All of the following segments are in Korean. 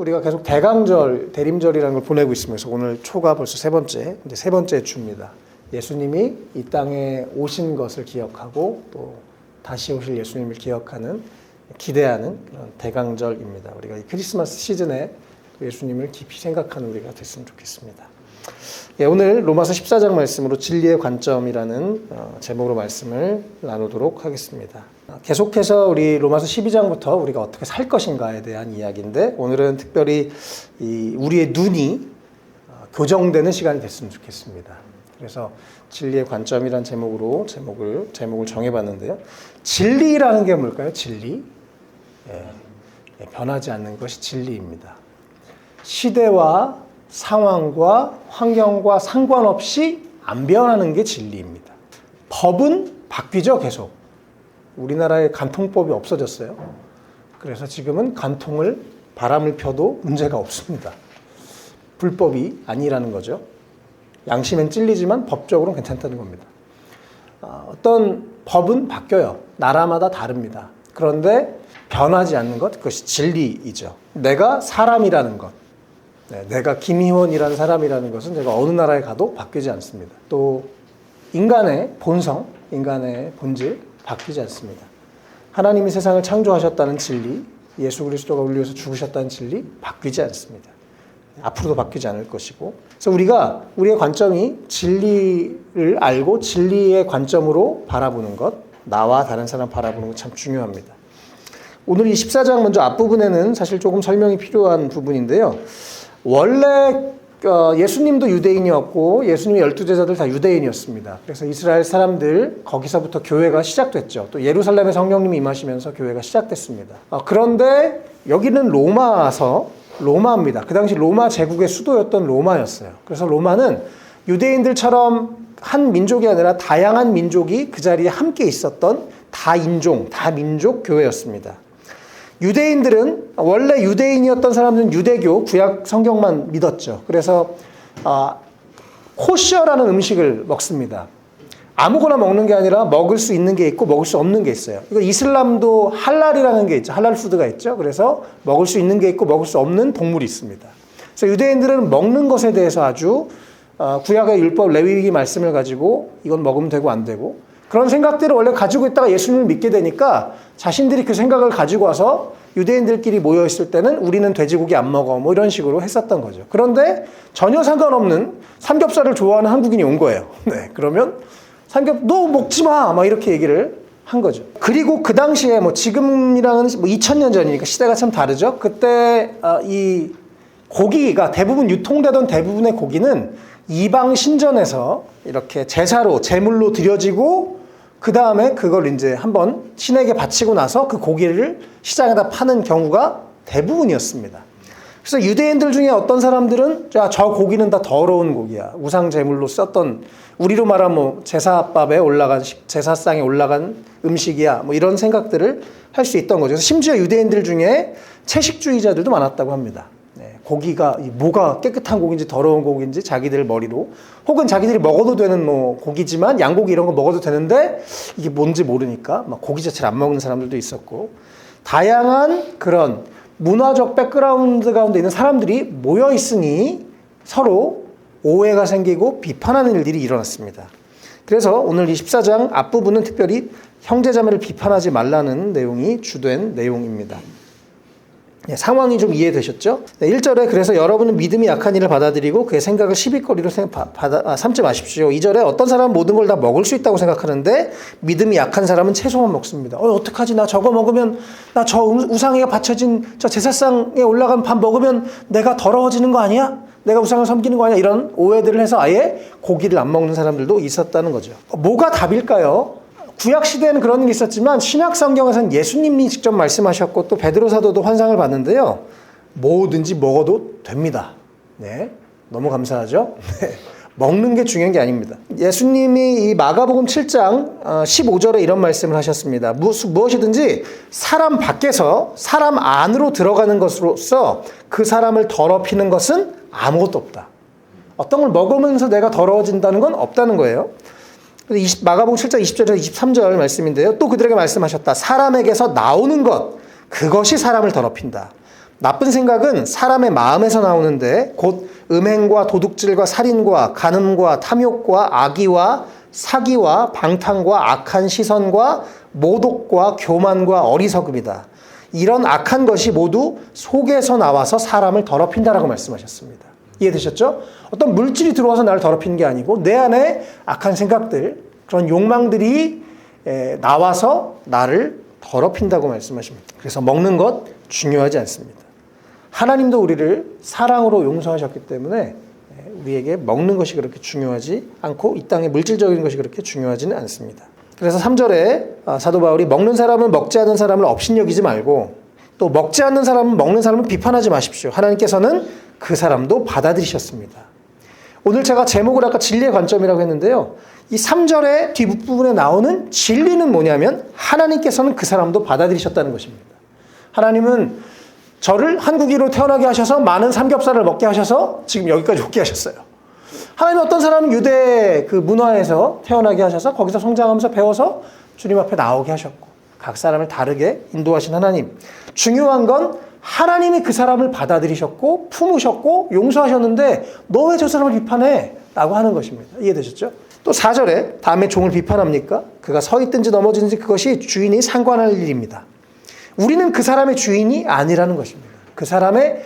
우리가 계속 대강절, 대림절이라는 걸 보내고 있으면서 오늘 초가 벌써 세 번째 주입니다. 예수님이 이 땅에 오신 것을 기억하고 또 다시 오실 예수님을 기억하는, 기대하는 그런 대강절입니다. 우리가 이 크리스마스 시즌에 예수님을 깊이 생각하는 우리가 됐으면 좋겠습니다. 오늘 로마서 14장 말씀으로 진리의 관점이라는 제목으로 말씀을 나누도록 하겠습니다. 계속해서 우리 로마서 12장부터 우리가 어떻게 살 것인가에 대한 이야기인데, 오늘은 특별히 우리의 눈이 교정되는 시간이 됐으면 좋겠습니다. 그래서 진리의 관점이라는 제목으로 제목을 정해봤는데요. 진리라는 게 뭘까요? 진리? 변하지 않는 것이 진리입니다. 시대와 상황과 환경과 상관없이 안 변하는 게 진리입니다. 법은 바뀌죠, 계속. 우리나라에 간통법이 없어졌어요. 그래서 지금은 간통을, 바람을 펴도 문제가 없습니다. 불법이 아니라는 거죠. 양심엔 찔리지만 법적으로는 괜찮다는 겁니다. 어떤 법은 바뀌어요. 나라마다 다릅니다. 그런데 변하지 않는 것, 그것이 진리이죠. 내가 사람이라는 것, 내가 김희원이라는 사람이라는 것은 제가 어느 나라에 가도 바뀌지 않습니다. 또 인간의 본성, 인간의 본질 바뀌지 않습니다. 하나님이 세상을 창조하셨다는 진리, 예수 그리스도가 우리 위해서 죽으셨다는 진리 바뀌지 않습니다. 앞으로도 바뀌지 않을 것이고, 그래서 우리의 관점이 진리를 알고 진리의 관점으로 바라보는 것, 나와 다른 사람 바라보는 것 참 중요합니다. 오늘 이 14장 먼저 앞부분에는 사실 조금 설명이 필요한 부분인데요. 원래 예수님도 유대인이었고 예수님의 12제자들 다 유대인이었습니다. 그래서 이스라엘 사람들, 거기서부터 교회가 시작됐죠. 또 예루살렘에 성령님이 임하시면서 교회가 시작됐습니다. 그런데 여기는 로마입니다. 그 당시 로마 제국의 수도였던 로마였어요. 그래서 로마는 유대인들처럼 한 민족이 아니라 다양한 민족이 그 자리에 함께 있었던 다인종, 다민족 교회였습니다. 유대인들은, 원래 유대인이었던 사람들은 유대교, 구약 성경만 믿었죠. 그래서 코셔라는 음식을 먹습니다. 아무거나 먹는 게 아니라 먹을 수 있는 게 있고 먹을 수 없는 게 있어요. 이거 이슬람도 할랄이라는 게 있죠. 할랄 푸드가 있죠. 그래서 먹을 수 있는 게 있고 먹을 수 없는 동물이 있습니다. 그래서 유대인들은 먹는 것에 대해서 아주 구약의 율법 레위기 말씀을 가지고 이건 먹으면 되고 안 되고, 그런 생각들을 원래 가지고 있다가 예수님을 믿게 되니까 자신들이 그 생각을 가지고 와서 유대인들끼리 모여있을 때는 우리는 돼지고기 안 먹어, 뭐 이런 식으로 했었던 거죠. 그런데 전혀 상관없는 삼겹살을 좋아하는 한국인이 온 거예요. 그러면 너 먹지 마! 막 이렇게 얘기를 한 거죠. 그리고 그 당시에 지금이랑은 2000년 전이니까 시대가 참 다르죠. 그때 이 고기가 유통되던 대부분의 고기는 이방 신전에서 이렇게 제사로, 제물로 드려지고, 그 다음에 그걸 이제 한번 신에게 바치고 나서 그 고기를 시장에다 파는 경우가 대부분이었습니다. 그래서 유대인들 중에 어떤 사람들은 저 고기는 다 더러운 고기야, 우상 제물로 썼던, 우리로 말하면 제사밥에 올라간, 제사상에 올라간 음식이야, 뭐 이런 생각들을 할 수 있던 거죠. 그래서 심지어 유대인들 중에 채식주의자들도 많았다고 합니다. 고기가 뭐가 깨끗한 고기인지 더러운 고기인지 자기들 머리로, 혹은 자기들이 먹어도 되는 고기지만 양고기 이런 거 먹어도 되는데 이게 뭔지 모르니까 막 고기 자체를 안 먹는 사람들도 있었고, 다양한 그런 문화적 백그라운드 가운데 있는 사람들이 모여 있으니 서로 오해가 생기고 비판하는 일들이 일어났습니다. 그래서 오늘 이 14장 앞부분은 특별히 형제자매를 비판하지 말라는 내용이 주된 내용입니다. 상황이 좀 이해되셨죠? 1절에 그래서 여러분은 믿음이 약한 이를 받아들이고 그의 생각을 시비거리로 삼지 마십시오. 2절에 어떤 사람은 모든 걸 다 먹을 수 있다고 생각하는데 믿음이 약한 사람은 채소만 먹습니다. 어떡하지? 나 저거 먹으면, 나 저 우상에 바쳐진 저 제사상에 올라간 밥 먹으면 내가 더러워지는 거 아니야? 내가 우상을 섬기는 거 아니야? 이런 오해들을 해서 아예 고기를 안 먹는 사람들도 있었다는 거죠. 뭐가 답일까요? 구약 시대에는 그런 게 있었지만 신약 성경에서는 예수님이 직접 말씀하셨고 또 베드로 사도도 환상을 봤는데요. 뭐든지 먹어도 됩니다. 너무 감사하죠? 먹는 게 중요한 게 아닙니다. 예수님이 이 마가복음 7장 15절에 이런 말씀을 하셨습니다. 무엇이든지 사람 밖에서 사람 안으로 들어가는 것으로서 그 사람을 더럽히는 것은 아무것도 없다. 어떤 걸 먹으면서 내가 더러워진다는 건 없다는 거예요. 마가복음 7장 20절에서 23절 말씀인데요. 또 그들에게 말씀하셨다. 사람에게서 나오는 것, 그것이 사람을 더럽힌다. 나쁜 생각은 사람의 마음에서 나오는데 곧 음행과 도둑질과 살인과 간음과 탐욕과 악의와 사기와 방탕과 악한 시선과 모독과 교만과 어리석음이다. 이런 악한 것이 모두 속에서 나와서 사람을 더럽힌다라고 말씀하셨습니다. 이해되셨죠? 어떤 물질이 들어와서 나를 더럽히는 게 아니고 내 안에 악한 생각들, 그런 욕망들이 나와서 나를 더럽힌다고 말씀하십니다. 그래서 먹는 것 중요하지 않습니다. 하나님도 우리를 사랑으로 용서하셨기 때문에 우리에게 먹는 것이 그렇게 중요하지 않고 이 땅의 물질적인 것이 그렇게 중요하지는 않습니다. 그래서 3절에 사도 바울이 먹는 사람은 먹지 않는 사람을 업신여기지 말고 또 먹지 않는 사람은 먹는 사람을 비판하지 마십시오. 하나님께서는 그 사람도 받아들이셨습니다. 오늘 제가 제목을 아까 진리의 관점이라고 했는데요. 이 3절의 뒷부분에 나오는 진리는 뭐냐면 하나님께서는 그 사람도 받아들이셨다는 것입니다. 하나님은 저를 한국인으로 태어나게 하셔서 많은 삼겹살을 먹게 하셔서 지금 여기까지 오게 하셨어요. 하나님은 어떤 사람은 유대 그 문화에서 태어나게 하셔서 거기서 성장하면서 배워서 주님 앞에 나오게 하셨고 각 사람을 다르게 인도하신 하나님. 중요한 건 하나님이 그 사람을 받아들이셨고 품으셨고 용서하셨는데 너 왜 저 사람을 비판해? 라고 하는 것입니다. 이해되셨죠? 또 4절에 다음에 종을 비판합니까? 그가 서 있든지 넘어지든지 그것이 주인이 상관할 일입니다. 우리는 그 사람의 주인이 아니라는 것입니다. 그 사람의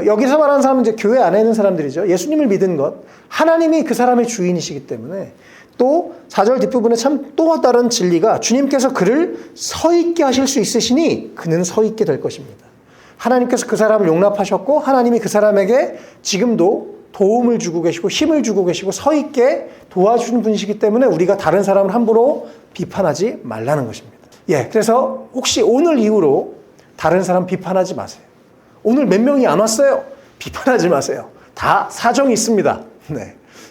여기서 말하는 사람은 이제 교회 안에 있는 사람들이죠. 예수님을 믿은 것. 하나님이 그 사람의 주인이시기 때문에 또 4절 뒷부분에 참 또 다른 진리가 주님께서 그를 서 있게 하실 수 있으시니 그는 서 있게 될 것입니다. 하나님께서 그 사람을 용납하셨고 하나님이 그 사람에게 지금도 도움을 주고 계시고 힘을 주고 계시고 서 있게 도와주는 분이시기 때문에 우리가 다른 사람을 함부로 비판하지 말라는 것입니다. 그래서 혹시 오늘 이후로 다른 사람 비판하지 마세요. 오늘 몇 명이 안 왔어요. 비판하지 마세요. 다 사정이 있습니다.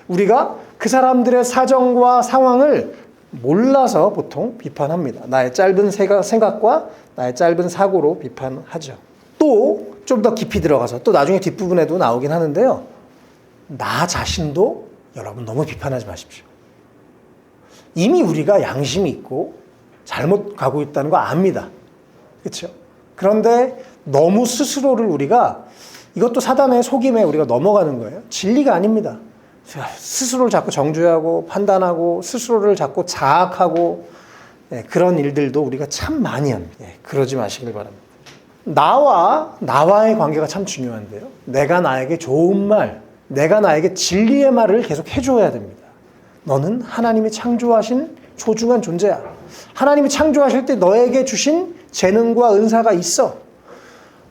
우리가 그 사람들의 사정과 상황을 몰라서 보통 비판합니다. 나의 짧은 생각과 나의 짧은 사고로 비판하죠. 또 좀 더 깊이 들어가서 또 나중에 뒷부분에도 나오긴 하는데요. 나 자신도 여러분 너무 비판하지 마십시오. 이미 우리가 양심이 있고 잘못 가고 있다는 거 압니다. 그렇죠? 그런데 너무 스스로를 우리가 이것도 사단의 속임에 우리가 넘어가는 거예요. 진리가 아닙니다. 스스로를 자꾸 정죄하고 판단하고 스스로를 자꾸 자학하고 그런 일들도 우리가 참 많이 합니다. 그러지 마시길 바랍니다. 나와의 관계가 참 중요한데요. 내가 나에게 좋은 말, 내가 나에게 진리의 말을 계속 해줘야 됩니다. 너는 하나님이 창조하신 소중한 존재야. 하나님이 창조하실 때 너에게 주신 재능과 은사가 있어.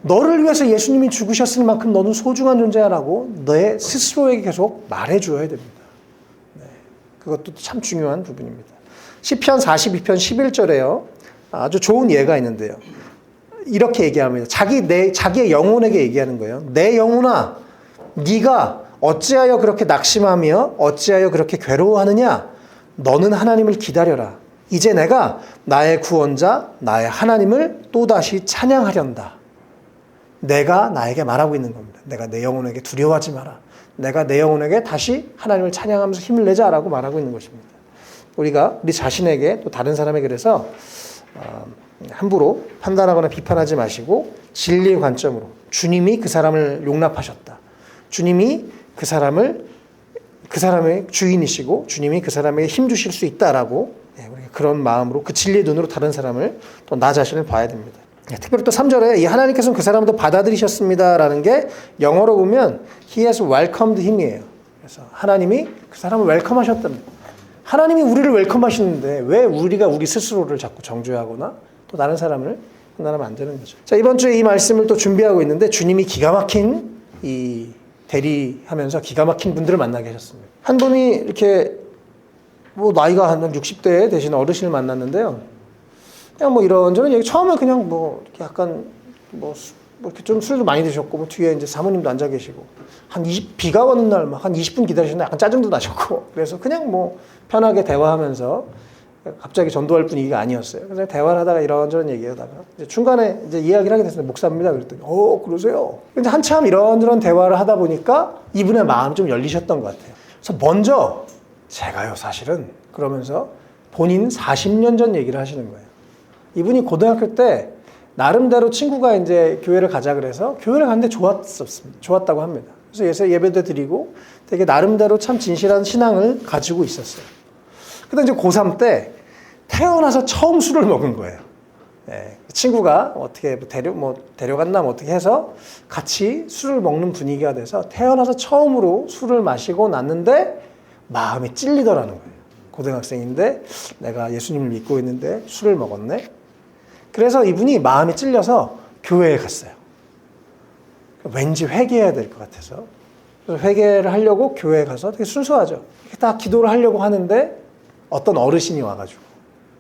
너를 위해서 예수님이 죽으셨을 만큼 너는 소중한 존재야라고 내 스스로에게 계속 말해줘야 됩니다. 그것도 참 중요한 부분입니다. 시편 42편 11절에요. 아주 좋은 예가 있는데요. 이렇게 얘기합니다. 자기의 영혼에게 얘기하는 거예요. 내 영혼아, 네가 어찌하여 그렇게 낙심하며 어찌하여 그렇게 괴로워하느냐? 너는 하나님을 기다려라. 이제 내가 나의 구원자, 나의 하나님을 또다시 찬양하련다. 내가 나에게 말하고 있는 겁니다. 내가 내 영혼에게 두려워하지 마라. 내가 내 영혼에게 다시 하나님을 찬양하면서 힘을 내자라고 말하고 있는 것입니다. 우리가 우리 자신에게 또 다른 사람에게 그래서 함부로 판단하거나 비판하지 마시고 진리의 관점으로 주님이 그 사람을 용납하셨다. 주님이 그 사람의 주인이시고 주님이 그 사람에게 힘 주실 수 있다라고 우리가 그런 마음으로 그 진리의 눈으로 다른 사람을 또 나 자신을 봐야 됩니다. 특별히 또 3절에 이 하나님께서는 그 사람도 받아들이셨습니다라는 게 영어로 보면 He has welcomed him이에요. 그래서 하나님이 그 사람을 웰컴하셨답니다. 하나님이 우리를 웰컴하시는데 왜 우리가 우리 스스로를 자꾸 정죄하거나 또 다른 사람을 판단하면 안 되는 거죠. 자, 이번 주에 이 말씀을 또 준비하고 있는데 주님이 기가 막힌 이 대리하면서 기가 막힌 분들을 만나게 하셨습니다. 한 분이 이렇게 뭐 나이가 한 60대 되신 어르신을 만났는데요. 그냥 뭐 이런저런 얘기 처음에 그냥 뭐 이렇게 약간 뭐 이렇게 좀 술도 많이 드셨고 뭐 뒤에 이제 사모님도 앉아 계시고 비가 오는 날 막 한 20분 기다리셨는데 약간 짜증도 나셨고 그래서 그냥 뭐 편하게 대화하면서 갑자기 전도할 분위기가 아니었어요. 그래서 대화를 하다가 이런저런 얘기하다가 이제 중간에 이제 이야기를 하게 됐어요. 목사입니다. 그랬더니 그러세요. 근데 한참 이런저런 대화를 하다 보니까 이분의 마음이 좀 열리셨던 것 같아요. 그래서 먼저 제가요 사실은 그러면서 본인 40년 전 얘기를 하시는 거예요. 이분이 고등학교 때 나름대로 친구가 이제 교회를 가자 그래서 교회를 갔는데 좋았다고 합니다. 그래서 예배도 드리고 되게 나름대로 참 진실한 신앙을 가지고 있었어요. 근데 이제 고3 때 태어나서 처음 술을 먹은 거예요. 예, 친구가 어떻게 데려갔나 어떻게 해서 같이 술을 먹는 분위기가 돼서 태어나서 처음으로 술을 마시고 났는데 마음이 찔리더라는 거예요. 고등학생인데 내가 예수님을 믿고 있는데 술을 먹었네. 그래서 이분이 마음이 찔려서 교회에 갔어요. 왠지 회개해야 될 것 같아서. 그래서 회개를 하려고 교회에 가서 되게 순수하죠. 딱 기도를 하려고 하는데 어떤 어르신이 와가지고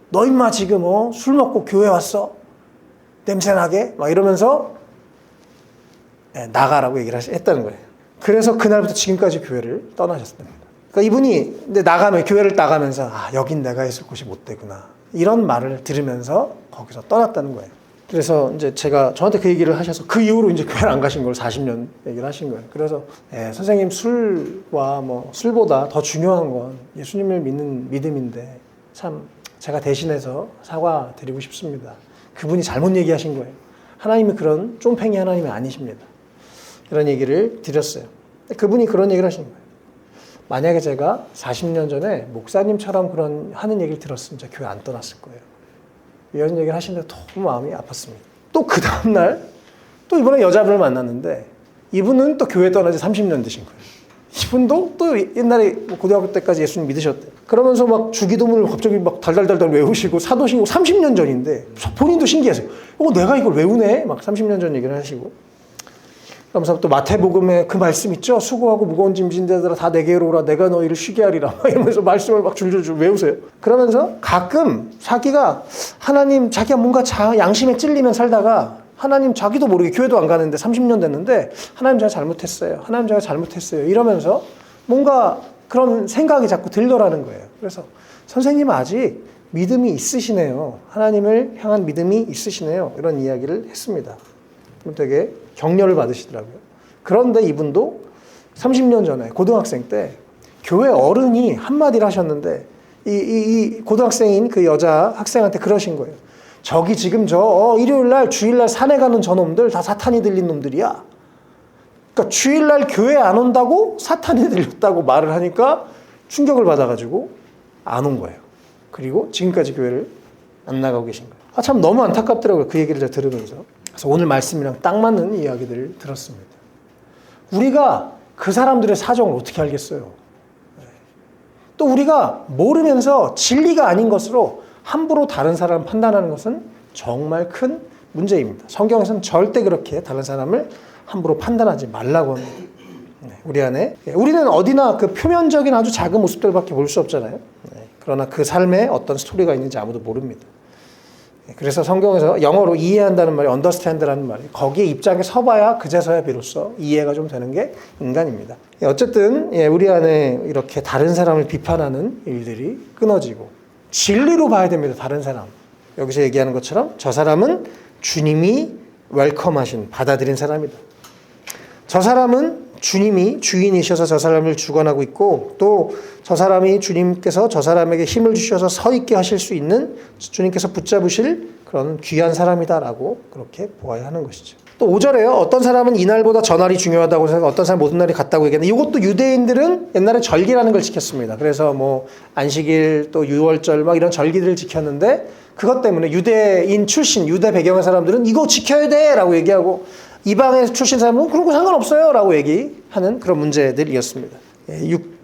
너 임마 지금 술 먹고 교회 왔어? 냄새나게? 막 이러면서 나가라고 얘기를 했다는 거예요. 그래서 그날부터 지금까지 교회를 떠나셨답니다. 그러니까 이분이 근데 교회를 나가면서 여긴 내가 있을 곳이 못 되구나. 이런 말을 들으면서 거기서 떠났다는 거예요. 그래서 이제 저한테 그 얘기를 하셔서 그 이후로 이제 교회를 안 가신 걸 40년 얘기를 하신 거예요. 그래서 선생님 술과 술보다 더 중요한 건 예수님을 믿는 믿음인데 참 제가 대신해서 사과드리고 싶습니다. 그분이 잘못 얘기하신 거예요. 하나님이 그런 쫌팽이 하나님이 아니십니다. 그런 얘기를 드렸어요. 그분이 그런 얘기를 하신 거예요. 만약에 제가 40년 전에 목사님처럼 하는 얘기를 들었으면 제가 교회 안 떠났을 거예요. 이런 얘기를 하시는데 너무 마음이 아팠습니다. 또 그 다음날 또 이번에 여자분을 만났는데 이분은 또 교회 떠나지 30년 되신 거예요. 이분도 또 옛날에 고등학교 때까지 예수님 믿으셨대. 그러면서 막 주기도문을 갑자기 막 달달달달 외우시고 사도신고 30년 전인데 본인도 신기하세요. 내가 이걸 외우네? 막 30년 전 얘기를 하시고. 그러면서 또 마태복음에 그 말씀 있죠? 수고하고 무거운 짐진 자들아 다 내게로 오라 내가 너희를 쉬게 하리라. 이러면서 말씀을 막 줄줄줄 외우세요. 그러면서 가끔 자기가 자기가 뭔가 양심에 찔리면 살다가 하나님 자기도 모르게 교회도 안 가는데 30년 됐는데 하나님 제가 잘못했어요. 하나님 제가 잘못했어요. 이러면서 뭔가 그런 생각이 자꾸 들더라는 거예요. 그래서 선생님은 아직 믿음이 있으시네요. 하나님을 향한 믿음이 있으시네요. 이런 이야기를 했습니다. 되게 격려를 받으시더라고요. 그런데 이분도 30년 전에 고등학생 때 교회 어른이 한마디를 하셨는데 이 고등학생인 그 여자 학생한테 그러신 거예요. 저기 지금 일요일날 주일날 산에 가는 저놈들 다 사탄이 들린 놈들이야. 그러니까 주일날 교회 안 온다고 사탄이 들렸다고 말을 하니까 충격을 받아가지고 안 온 거예요. 그리고 지금까지 교회를 안 나가고 계신 거예요. 참 너무 안타깝더라고요. 그 얘기를 제가 들으면서. 그래서 오늘 말씀이랑 딱 맞는 이야기들을 들었습니다. 우리가 그 사람들의 사정을 어떻게 알겠어요? 또 우리가 모르면서 진리가 아닌 것으로 함부로 다른 사람을 판단하는 것은 정말 큰 문제입니다. 성경에서는 절대 그렇게 다른 사람을 함부로 판단하지 말라고 합니다. 우리는 어디나 그 표면적인 아주 작은 모습들밖에 볼 수 없잖아요. 그러나 그 삶에 어떤 스토리가 있는지 아무도 모릅니다. 그래서 성경에서 영어로 이해한다는 말이 understand라는 말이 거기에 입장에 서봐야 그제서야 비로소 이해가 좀 되는 게 인간입니다. 어쨌든 우리 안에 이렇게 다른 사람을 비판하는 일들이 끊어지고 진리로 봐야 됩니다. 다른 사람. 여기서 얘기하는 것처럼 저 사람은 주님이 웰컴하신 받아들인 사람이다. 저 사람은 주님이 주인이셔서 저 사람을 주관하고 있고 또 저 사람이 주님께서 저 사람에게 힘을 주셔서 서 있게 하실 수 있는 주님께서 붙잡으실 그런 귀한 사람이다라고 그렇게 보아야 하는 것이죠. 또 5절에요. 어떤 사람은 이날보다 저날이 중요하다고 생각하고 어떤 사람은 모든 날이 같다고 얘기하는데 이것도 유대인들은 옛날에 절기라는 걸 지켰습니다. 그래서 안식일 또 유월절 막 이런 절기들을 지켰는데 그것 때문에 유대인 출신 유대 배경의 사람들은 이거 지켜야 돼 라고 얘기하고 이방의 출신 사람은 그런 거 상관없어요 라고 얘기하는 그런 문제들이었습니다.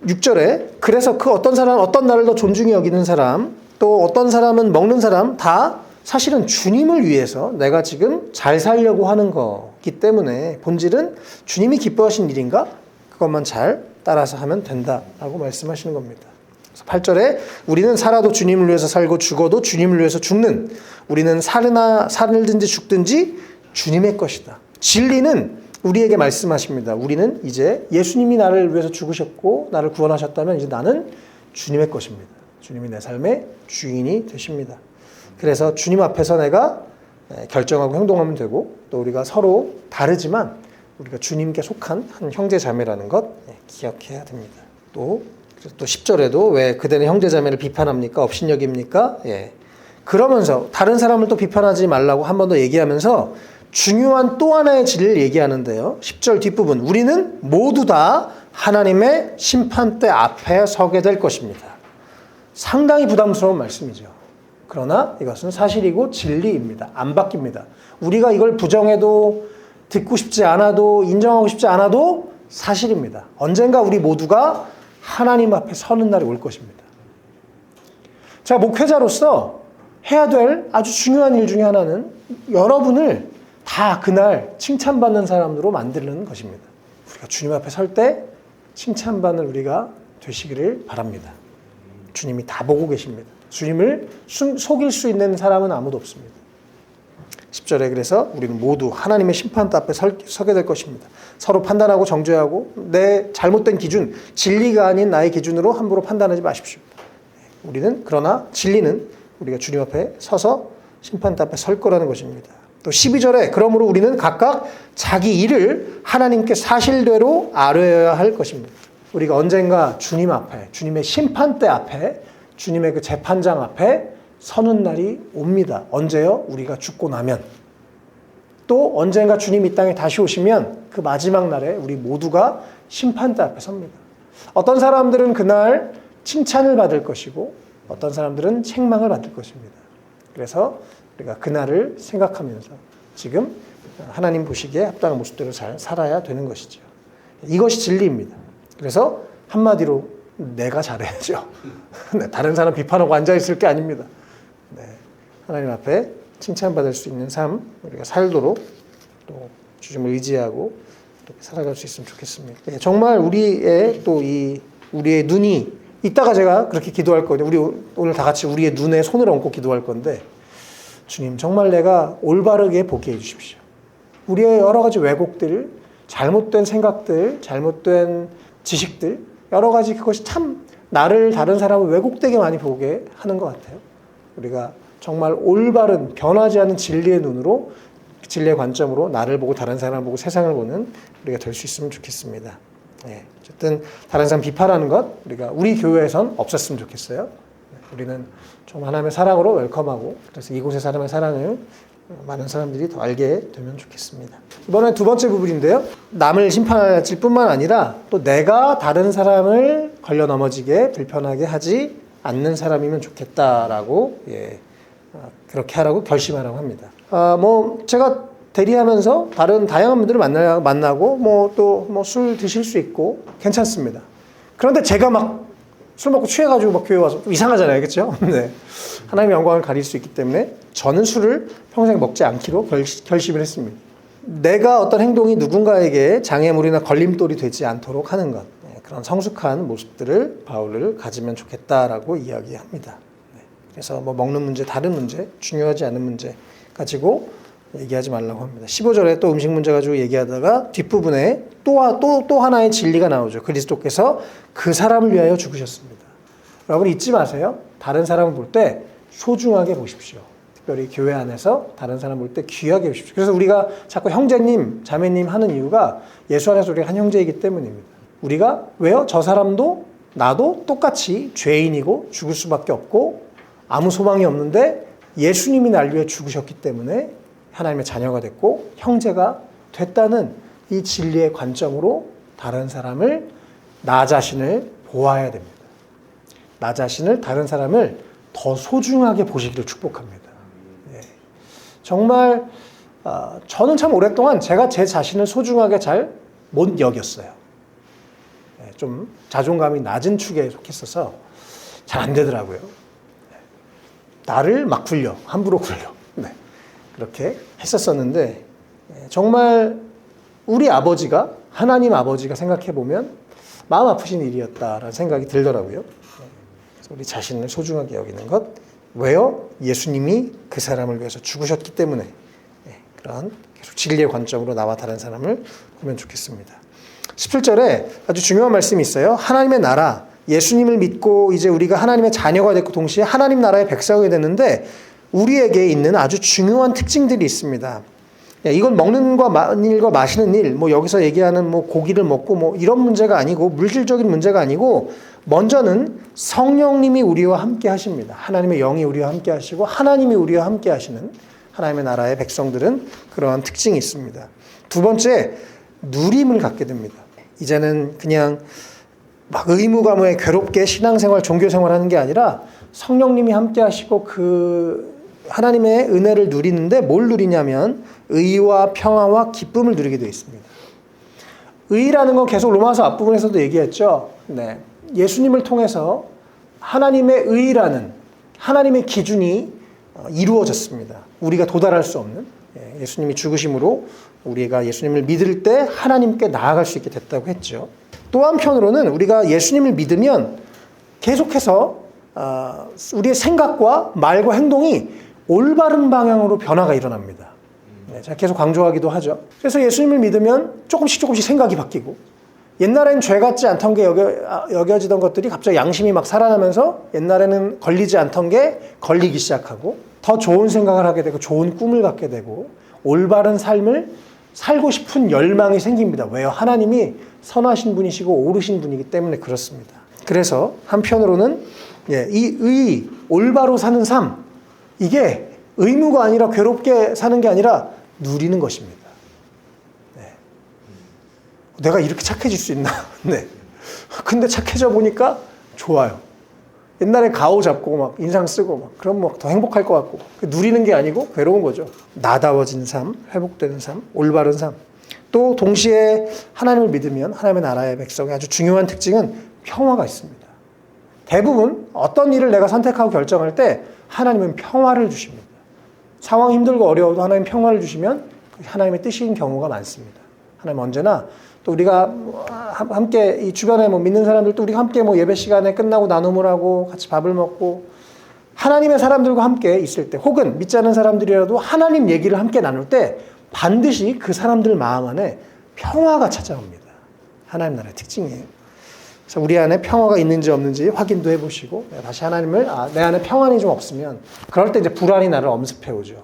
6절에 그래서 그 어떤 사람 어떤 날을 더 존중히 여기는 사람 또 어떤 사람은 먹는 사람 다 사실은 주님을 위해서 내가 지금 잘 살려고 하는 거기 때문에 본질은 주님이 기뻐하신 일인가? 그것만 잘 따라서 하면 된다라고 말씀하시는 겁니다. 8절에 우리는 살아도 주님을 위해서 살고 죽어도 주님을 위해서 죽는 우리는 살든지 죽든지 주님의 것이다. 진리는 우리에게 말씀하십니다. 우리는 이제 예수님이 나를 위해서 죽으셨고 나를 구원하셨다면 이제 나는 주님의 것입니다. 주님이 내 삶의 주인이 되십니다. 그래서 주님 앞에서 내가 결정하고 행동하면 되고 또 우리가 서로 다르지만 우리가 주님께 속한 한 형제 자매라는 것 기억해야 됩니다. 또 10절에도 왜 그대는 형제 자매를 비판합니까? 업신여깁니까? 그러면서 다른 사람을 또 비판하지 말라고 한 번 더 얘기하면서 중요한 또 하나의 진리를 얘기하는데요. 10절 뒷부분. 우리는 모두 다 하나님의 심판대 앞에 서게 될 것입니다. 상당히 부담스러운 말씀이죠. 그러나 이것은 사실이고 진리입니다. 안 바뀝니다. 우리가 이걸 부정해도 듣고 싶지 않아도 인정하고 싶지 않아도 사실입니다. 언젠가 우리 모두가 하나님 앞에 서는 날이 올 것입니다. 제가 목회자로서 해야 될 아주 중요한 일 중에 하나는 여러분을 다 그날 칭찬받는 사람으로 만드는 것입니다. 우리가 주님 앞에 설 때 칭찬받는 우리가 되시기를 바랍니다. 주님이 다 보고 계십니다. 주님을 속일 수 있는 사람은 아무도 없습니다. 10절에 그래서 우리는 모두 하나님의 심판대 앞에 서게 될 것입니다. 서로 판단하고 정죄하고 내 잘못된 기준, 진리가 아닌 나의 기준으로 함부로 판단하지 마십시오. 우리는 그러나 진리는 우리가 주님 앞에 서서 심판대 앞에 설 거라는 것입니다. 또 12절에 그러므로 우리는 각각 자기 일을 하나님께 사실대로 아뢰어야 할 것입니다. 우리가 언젠가 주님 앞에, 주님의 심판대 앞에, 주님의 그 재판장 앞에 서는 날이 옵니다. 언제요? 우리가 죽고 나면. 또 언젠가 주님 이 땅에 다시 오시면 그 마지막 날에 우리 모두가 심판대 앞에 섭니다. 어떤 사람들은 그날 칭찬을 받을 것이고 어떤 사람들은 책망을 받을 것입니다. 그래서 우리가 그날을 생각하면서 지금 하나님 보시기에 합당한 모습대로 잘 살아야 되는 것이죠. 이것이 진리입니다. 그래서 한마디로 내가 잘해야죠. 다른 사람 비판하고 앉아있을 게 아닙니다. 네. 하나님 앞에 칭찬받을 수 있는 삶 우리가 살도록 또 주님을 의지하고 또 살아갈 수 있으면 좋겠습니다. 네. 정말 우리의 우리의 눈이 이따가 제가 그렇게 기도할 건데 우리 오늘 다 같이 우리의 눈에 손을 얹고 기도할 건데 주님 정말 내가 올바르게 보게 해 주십시오. 우리의 여러 가지 왜곡들, 잘못된 생각들, 잘못된 지식들 여러 가지 그것이 참 나를 다른 사람을 왜곡되게 많이 보게 하는 것 같아요. 우리가 정말 올바른 변하지 않는 진리의 눈으로 진리의 관점으로 나를 보고 다른 사람을 보고 세상을 보는 우리가 될 수 있으면 좋겠습니다. 네, 어쨌든 다른 사람 비판하는 것 우리가 우리 교회에선 없었으면 좋겠어요. 우리는 좀 하나님의 사랑으로 웰컴하고 그래서 이곳의 사람의 사랑을 많은 사람들이 더 알게 되면 좋겠습니다. 이번엔 두 번째 부분인데요. 남을 심판할 뿐만 아니라 또 내가 다른 사람을 걸려 넘어지게 불편하게 하지 않는 사람이면 좋겠다라고 그렇게 하라고 결심하라고 합니다. 제가 대리하면서 다른 다양한 분들을 만나고 또 술 드실 수 있고 괜찮습니다. 그런데 제가 막 술 먹고 취해가지고 막 교회 와서 이상하잖아요, 그렇죠? 네. 하나님의 영광을 가릴 수 있기 때문에 저는 술을 평생 먹지 않기로 결심을 했습니다. 내가 어떤 행동이 누군가에게 장애물이나 걸림돌이 되지 않도록 하는 것, 그런 성숙한 모습들을 바울을 가지면 좋겠다라고 이야기합니다. 그래서 먹는 문제, 다른 문제, 중요하지 않은 문제 가지고 얘기하지 말라고 합니다. 15절에 또 음식 문제 가지고 얘기하다가 뒷부분에 또 하나의 진리가 나오죠. 그리스도께서 그 사람을 위하여 죽으셨습니다. 여러분 잊지 마세요. 다른 사람을 볼 때 소중하게 보십시오. 특별히 교회 안에서 다른 사람 볼 때 귀하게 보십시오. 그래서 우리가 자꾸 형제님, 자매님 하는 이유가 예수 안에서 우리가 한 형제이기 때문입니다. 우리가 왜요? 저 사람도 나도 똑같이 죄인이고 죽을 수밖에 없고 아무 소망이 없는데 예수님이 날 위해 죽으셨기 때문에 하나님의 자녀가 됐고 형제가 됐다는 이 진리의 관점으로 다른 사람을 나 자신을 보아야 됩니다. 나 자신을 다른 사람을 더 소중하게 보시기를 축복합니다. 정말 저는 참 오랫동안 제가 제 자신을 소중하게 잘 못 여겼어요. 좀 자존감이 낮은 축에 속했어서 잘 안 되더라고요. 나를 막 굴려, 함부로 굴려. 그렇게 했었었는데 정말 우리 아버지가 하나님 아버지가 생각해보면 마음 아프신 일이었다라는 생각이 들더라고요. 그래서 우리 자신을 소중하게 여기는 것 왜요? 예수님이 그 사람을 위해서 죽으셨기 때문에 그런 계속 진리의 관점으로 나와 다른 사람을 보면 좋겠습니다. 17절에 아주 중요한 말씀이 있어요. 하나님의 나라, 예수님을 믿고 이제 우리가 하나님의 자녀가 됐고 동시에 하나님 나라의 백성이 됐는데 우리에게 있는 아주 중요한 특징들이 있습니다. 이건 먹는 일과 마시는 일, 여기서 얘기하는 고기를 먹고 이런 문제가 아니고 물질적인 문제가 아니고 먼저는 성령님이 우리와 함께 하십니다. 하나님의 영이 우리와 함께 하시고 하나님이 우리와 함께 하시는 하나님의 나라의 백성들은 그러한 특징이 있습니다. 두 번째, 누림을 갖게 됩니다. 이제는 그냥 막 의무감에 괴롭게 신앙생활, 종교생활 하는 게 아니라 성령님이 함께 하시고 그 하나님의 은혜를 누리는데 뭘 누리냐면 의와 평화와 기쁨을 누리게 되어 있습니다. 의라는 건 계속 로마서 앞부분에서도 얘기했죠. 네. 예수님을 통해서 하나님의 의라는 하나님의 기준이 이루어졌습니다. 우리가 도달할 수 없는 예수님이 죽으심으로 우리가 예수님을 믿을 때 하나님께 나아갈 수 있게 됐다고 했죠. 또 한편으로는 우리가 예수님을 믿으면 계속해서 우리의 생각과 말과 행동이 올바른 방향으로 변화가 일어납니다. 제가 계속 강조하기도 하죠. 그래서 예수님을 믿으면 조금씩 생각이 바뀌고 옛날엔 죄 같지 않던 게 여겨지던 것들이 갑자기 양심이 막 살아나면서 옛날에는 걸리지 않던 게 걸리기 시작하고 더 좋은 생각을 하게 되고 좋은 꿈을 갖게 되고 올바른 삶을 살고 싶은 열망이 생깁니다. 왜요? 하나님이 선하신 분이시고 옳으신 분이기 때문에 그렇습니다. 그래서 한편으로는 이 올바로 사는 삶, 이게 의무가 아니라 괴롭게 사는 게 아니라 누리는 것입니다. 네. 내가 이렇게 착해질 수 있나? 네. 근데 착해져 보니까 좋아요. 옛날에 가오 잡고 막 인상 쓰고 막 그럼 막 더 행복할 것 같고 누리는 게 아니고 괴로운 거죠. 나다워진 삶, 회복되는 삶, 올바른 삶. 또 동시에 하나님을 믿으면 하나님의 나라의 백성의 아주 중요한 특징은 평화가 있습니다. 대부분 어떤 일을 내가 선택하고 결정할 때 하나님은 평화를 주십니다. 상황이 힘들고 어려워도 하나님 평화를 주시면 하나님의 뜻인 경우가 많습니다. 하나님 언제나 또 우리가 함께 이 주변에 믿는 사람들도 우리가 함께 예배 시간에 끝나고 나눔을 하고 같이 밥을 먹고 하나님의 사람들과 함께 있을 때 혹은 믿지 않는 사람들이라도 하나님 얘기를 함께 나눌 때 반드시 그 사람들 마음 안에 평화가 찾아옵니다. 하나님 나라의 특징이에요. 그래서 우리 안에 평화가 있는지 없는지 확인도 해보시고 다시 하나님을 내 안에 평안이 좀 없으면 그럴 때 이제 불안이 나를 엄습해 오죠.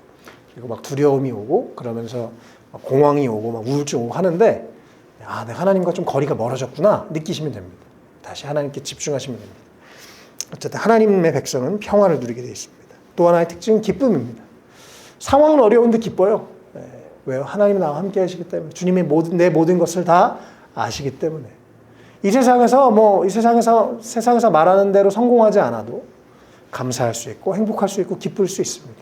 그리고 막 두려움이 오고 그러면서 공황이 오고 막 우울증 오고 하는데 내가 하나님과 좀 거리가 멀어졌구나 느끼시면 됩니다. 다시 하나님께 집중하시면 됩니다. 어쨌든 하나님의 백성은 평화를 누리게 되어 있습니다. 또 하나의 특징은 기쁨입니다. 상황은 어려운데 기뻐요. 왜요? 하나님이 나와 함께 하시기 때문에 주님이 내 모든 것을 다 아시기 때문에 이 세상에서 말하는 대로 성공하지 않아도 감사할 수 있고 행복할 수 있고 기쁠 수 있습니다.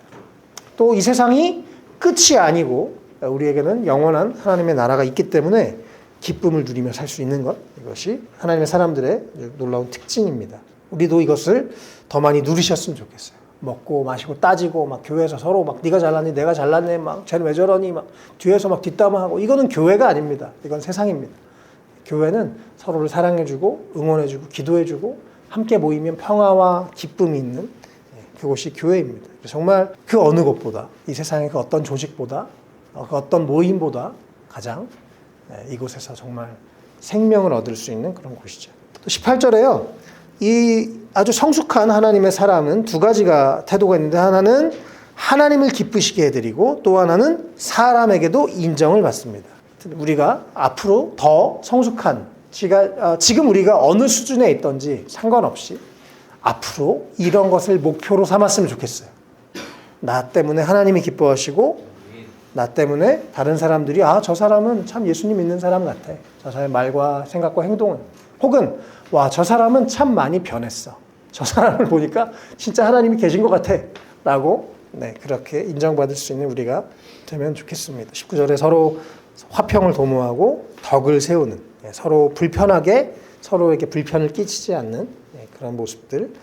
또 이 세상이 끝이 아니고 우리에게는 영원한 하나님의 나라가 있기 때문에 기쁨을 누리며 살 수 있는 것, 이것이 하나님의 사람들의 놀라운 특징입니다. 우리도 이것을 더 많이 누리셨으면 좋겠어요. 먹고 마시고 따지고 막 교회에서 서로 막 네가 잘났니 내가 잘났네 막 쟤는 왜 저러니 막 뒤에서 막 뒷담화하고 이거는 교회가 아닙니다. 이건 세상입니다. 교회는 서로를 사랑해주고 응원해주고 기도해주고 함께 모이면 평화와 기쁨이 있는 그곳이 교회입니다. 정말 그 어느 곳보다 이 세상의 그 어떤 조직보다 그 어떤 모임보다 가장 이곳에서 정말 생명을 얻을 수 있는 그런 곳이죠. 또 18절에요. 이 아주 성숙한 하나님의 사람은 두 가지가 태도가 있는데 하나는 하나님을 기쁘시게 해드리고 또 하나는 사람에게도 인정을 받습니다. 우리가 앞으로 더 성숙한 지금 우리가 어느 수준에 있던지 상관없이 앞으로 이런 것을 목표로 삼았으면 좋겠어요. 나 때문에 하나님이 기뻐하시고 나 때문에 다른 사람들이 저 사람은 참 예수님 믿는 사람 같아. 저 사람의 말과 생각과 행동은 혹은 저 사람은 참 많이 변했어. 저 사람을 보니까 진짜 하나님이 계신 것 같아 라고 그렇게 인정받을 수 있는 우리가 되면 좋겠습니다. 19절에 서로 화평을 도모하고 덕을 세우는 서로 불편하게 서로에게 불편을 끼치지 않는 그런 모습들.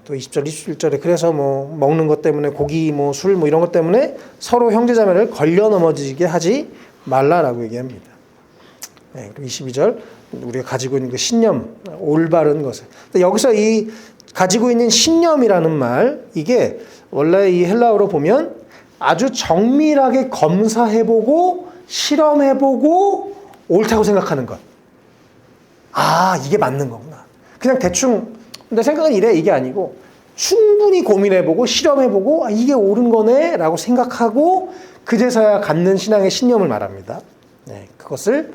또 20절, 21절에 그래서 먹는 것 때문에 고기, 술 이런 것 때문에 서로 형제자매를 걸려 넘어지게 하지 말라라고 얘기합니다. 그리고 22절 우리가 가지고 있는 그 신념, 올바른 것을. 여기서 이 가지고 있는 신념이라는 말 이게 원래 이 헬라어로 보면 아주 정밀하게 검사해보고 실험해보고 옳다고 생각하는 것. 이게 맞는 거구나. 그냥 대충 내 생각은 이래 이게 아니고 충분히 고민해보고 실험해보고 이게 옳은 거네 라고 생각하고 그제서야 갖는 신앙의 신념을 말합니다. 그것을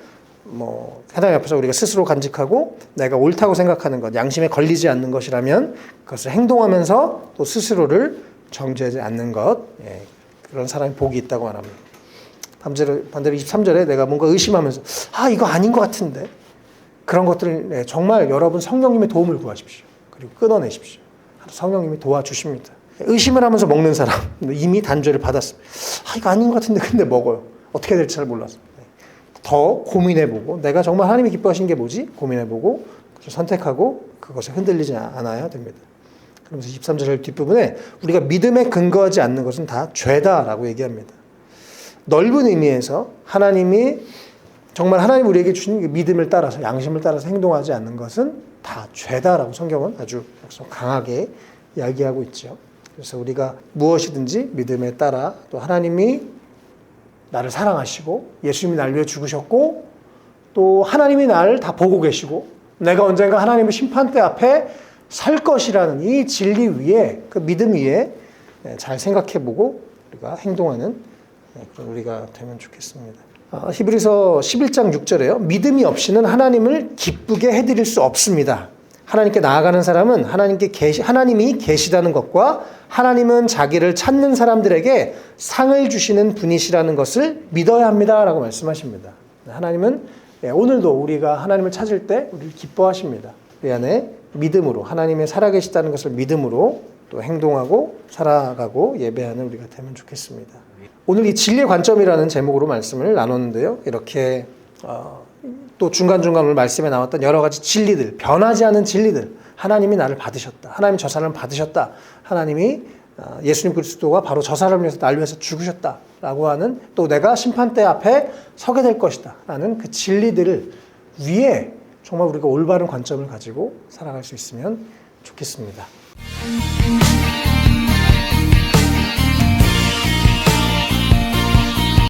하나님 앞에서 우리가 스스로 간직하고 내가 옳다고 생각하는 것, 양심에 걸리지 않는 것이라면 그것을 행동하면서 또 스스로를 정죄하지 않는 것, 그런 사람이 복이 있다고 말합니다. 반대로 23절에 내가 뭔가 의심하면서 이거 아닌 것 같은데, 그런 것들을 정말 여러분 성령님의 도움을 구하십시오. 그리고 끊어내십시오. 성령님이 도와주십니다. 의심을 하면서 먹는 사람, 이미 단죄를 받았습니다. 이거 아닌 것 같은데 근데 먹어요. 어떻게 해야 될지 잘 몰라서. 더 고민해보고 내가 정말 하나님이 기뻐하시는 게 뭐지? 고민해보고 선택하고 그것에 흔들리지 않아야 됩니다. 그러면서 23절 뒷부분에 우리가 믿음에 근거하지 않는 것은 다 죄다라고 얘기합니다. 넓은 의미에서 하나님이 정말 하나님 우리에게 주신 믿음을 따라서 양심을 따라서 행동하지 않는 것은 다 죄다라고 성경은 아주 강하게 이야기하고 있죠. 그래서 우리가 무엇이든지 믿음에 따라 또 하나님이 나를 사랑하시고 예수님이 날 위해 죽으셨고 또 하나님이 나를 다 보고 계시고 내가 언젠가 하나님의 심판대 앞에 설 것이라는 이 진리 위에 그 믿음 위에 잘 생각해보고 우리가 행동하는 그런 우리가 되면 좋겠습니다. 히브리서 11장 6절에요. 믿음이 없이는 하나님을 기쁘게 해드릴 수 없습니다. 하나님께 나아가는 사람은 하나님이 계시다는 것과 하나님은 자기를 찾는 사람들에게 상을 주시는 분이시라는 것을 믿어야 합니다라고 말씀하십니다. 하나님은 오늘도 우리가 하나님을 찾을 때 우리를 기뻐하십니다. 우리 안에 믿음으로 하나님의 살아계시다는 것을 믿음으로 또 행동하고 살아가고 예배하는 우리가 되면 좋겠습니다. 오늘 이 진리의 관점이라는 제목으로 말씀을 나눴는데요. 이렇게 또 중간중간 오늘 말씀에 나왔던 여러 가지 진리들, 변하지 않은 진리들, 하나님이 나를 받으셨다, 하나님이 저 사람을 받으셨다, 하나님이 예수님 그리스도가 바로 저 사람을 위해서 날 위해서 죽으셨다라고 하는 또 내가 심판대 앞에 서게 될 것이다 라는 그 진리들을 위해 정말 우리가 올바른 관점을 가지고 살아갈 수 있으면 좋겠습니다.